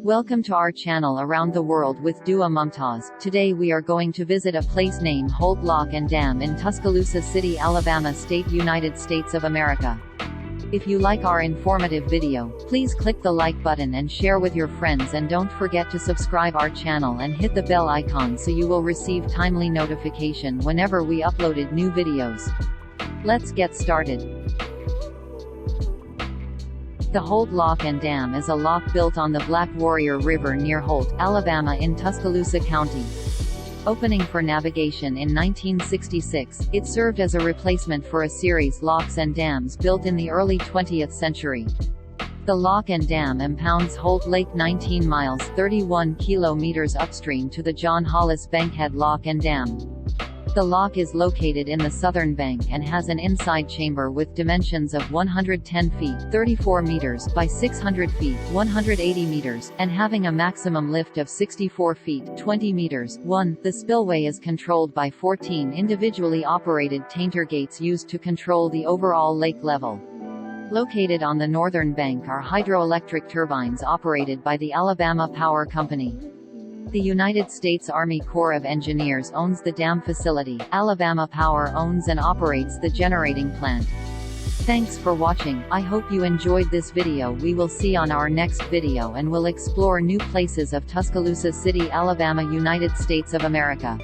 Welcome to our channel Around the World with Dua Mumtaz. Today we are going to visit a place named Holt Lock and Dam in Tuscaloosa City, Alabama State, United States of America. If you like our informative video, please click the like button and share with your friends, and don't forget to subscribe our channel and hit the bell icon so you will receive timely notification whenever we uploaded new videos. Let's get started. The Holt Lock and Dam is a lock built on the Black Warrior River near Holt, Alabama in Tuscaloosa County. Opening for navigation in 1966, it served as a replacement for a series locks and dams built in the early 20th century. The lock and dam impounds Holt Lake 19 miles 31 kilometers upstream to the John Hollis Bankhead Lock and Dam. The lock is located in the southern bank and has an inside chamber with dimensions of 110 feet 34 meters by 600 feet 180 meters, and having a maximum lift of 64 feet 20 meters. The spillway is controlled by 14 individually operated tainter gates used to control the overall lake level. Located on the northern bank are hydroelectric turbines operated by the Alabama Power Company. The United States Army Corps of Engineers owns the dam facility. Alabama Power owns and operates the generating plant. Thanks for watching. I hope you enjoyed this video. We will see on our next video and will explore new places of Tuscaloosa City, Alabama, United States of America.